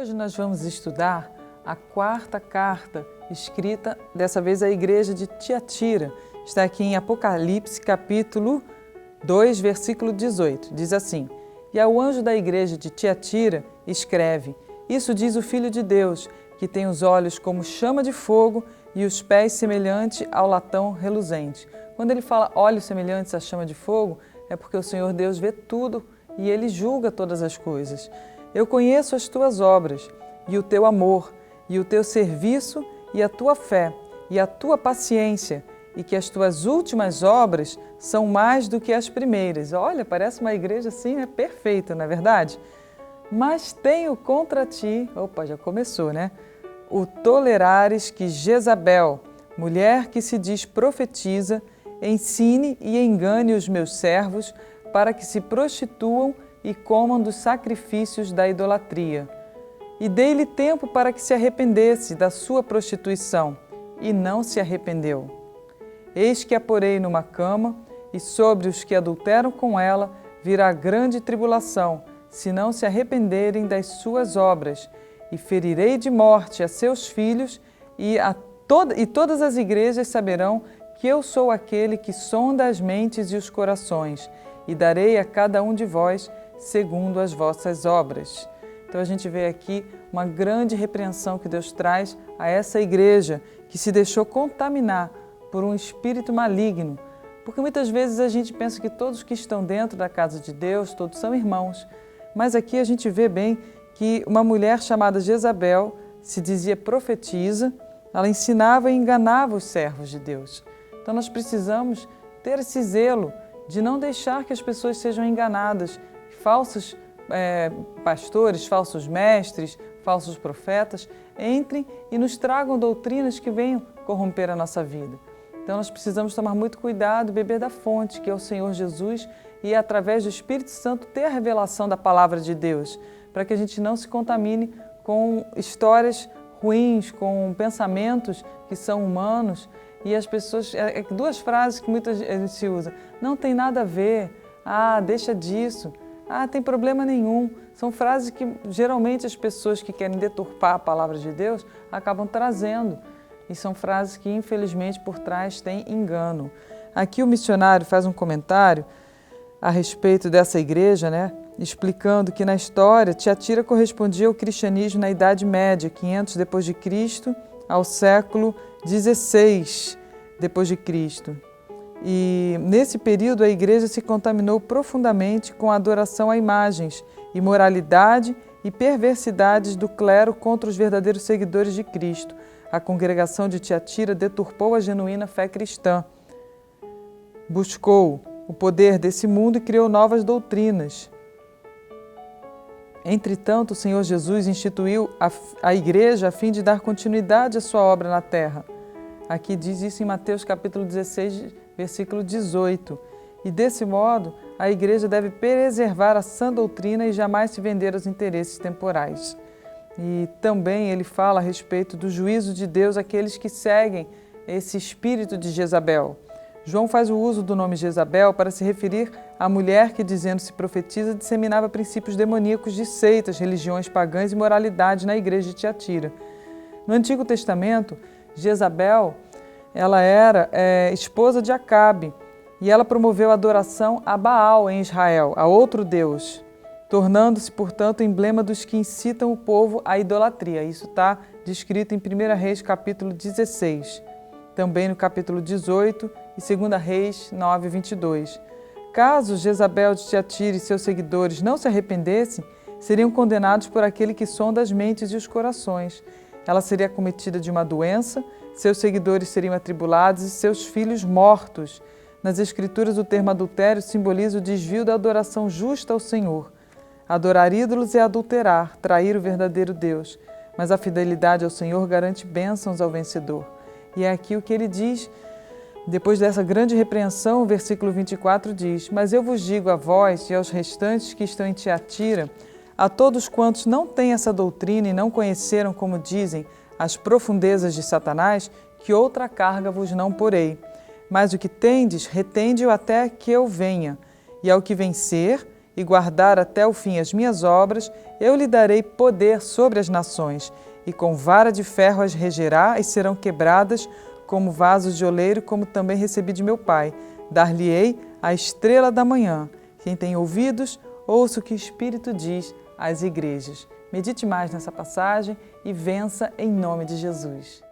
Hoje nós vamos estudar a quarta carta escrita, dessa vez à igreja de Tiatira. Está aqui em Apocalipse, capítulo 2, versículo 18. Diz assim: E ao anjo da igreja de Tiatira escreve: Isso diz o Filho de Deus, que tem os olhos como chama de fogo e os pés semelhante ao latão reluzente. Quando ele fala olhos semelhantes à chama de fogo, é porque o Senhor Deus vê tudo e Ele julga todas as coisas. Eu conheço as tuas obras, e o teu amor, e o teu serviço, e a tua fé, e a tua paciência, e que as tuas últimas obras são mais do que as primeiras. Olha, parece uma igreja assim, né? Perfeita, não é verdade? Mas tenho contra ti, opa, já começou, né? O tolerares que Jezabel, mulher que se diz profetiza, ensine e engane os meus servos para que se prostituam e comam dos sacrifícios da idolatria. E dei-lhe tempo para que se arrependesse da sua prostituição, e não se arrependeu. Eis que a porei numa cama, e sobre os que adulteram com ela virá grande tribulação, se não se arrependerem das suas obras, e ferirei de morte a seus filhos, e todas as igrejas saberão que eu sou aquele que sonda as mentes e os corações, e darei a cada um de vós segundo as vossas obras. Então a gente vê aqui uma grande repreensão que Deus traz a essa igreja que se deixou contaminar por um espírito maligno, porque muitas vezes a gente pensa que todos que estão dentro da casa de Deus, todos são irmãos, mas aqui a gente vê bem que uma mulher chamada Jezabel se dizia profetisa, ela ensinava e enganava os servos de Deus. Então nós precisamos ter esse zelo de não deixar que as pessoas sejam enganadas, falsos pastores, falsos mestres, falsos profetas, entrem e nos tragam doutrinas que venham corromper a nossa vida. Então nós precisamos tomar muito cuidado e beber da fonte, que é o Senhor Jesus, e através do Espírito Santo ter a revelação da Palavra de Deus, para que a gente não se contamine com histórias ruins, com pensamentos que são humanos. E as pessoas, duas frases que muitas vezes se usa: não tem nada a ver, deixa disso, tem problema nenhum. São frases que geralmente as pessoas que querem deturpar a palavra de Deus acabam trazendo. E são frases que infelizmente por trás têm engano. Aqui o missionário faz um comentário a respeito dessa igreja, né? Explicando que na história Tiatira correspondia ao cristianismo na Idade Média, 500 depois de Cristo, ao século 16 depois de Cristo. E nesse período a igreja se contaminou profundamente com a adoração a imagens, imoralidade e perversidades do clero contra os verdadeiros seguidores de Cristo. A congregação de Tiatira deturpou a genuína fé cristã, buscou o poder desse mundo e criou novas doutrinas. Entretanto, o Senhor Jesus instituiu a igreja a fim de dar continuidade à sua obra na terra. Aqui diz isso em Mateus capítulo 16, versículo 18. E desse modo, a igreja deve preservar a sã doutrina e jamais se vender aos interesses temporais. E também ele fala a respeito do juízo de Deus àqueles que seguem esse espírito de Jezabel. João faz o uso do nome Jezabel para se referir à mulher que, dizendo-se profetiza, disseminava princípios demoníacos de seitas, religiões pagãs e moralidade na igreja de Tiatira. No Antigo Testamento, Jezabel ela era esposa de Acabe e ela promoveu a adoração a Baal em Israel, a outro Deus, tornando-se, portanto, emblema dos que incitam o povo à idolatria. Isso está descrito em 1 Reis, capítulo 16, também no capítulo 18 e 2 Reis 9, 22. Caso Jezabel de Tiatira e seus seguidores não se arrependessem, seriam condenados por aquele que sonda as mentes e os corações. Ela seria acometida de uma doença, seus seguidores seriam atribulados e seus filhos mortos. Nas Escrituras, o termo adultério simboliza o desvio da adoração justa ao Senhor. Adorar ídolos é adulterar, trair o verdadeiro Deus, mas a fidelidade ao Senhor garante bênçãos ao vencedor. E é aqui o que ele diz, depois dessa grande repreensão, o versículo 24 diz: Mas eu vos digo a vós e aos restantes que estão em Tiatira, a todos quantos não têm essa doutrina e não conheceram, como dizem, as profundezas de Satanás, que outra carga vos não porei. Mas o que tendes, retende-o até que eu venha. E ao que vencer e guardar até o fim as minhas obras, eu lhe darei poder sobre as nações, e com vara de ferro as regerá e serão quebradas como vasos de oleiro, como também recebi de meu Pai. Dar-lhe-ei a estrela da manhã. Quem tem ouvidos, ouça o que o Espírito diz às igrejas. Medite mais nessa passagem e vença em nome de Jesus.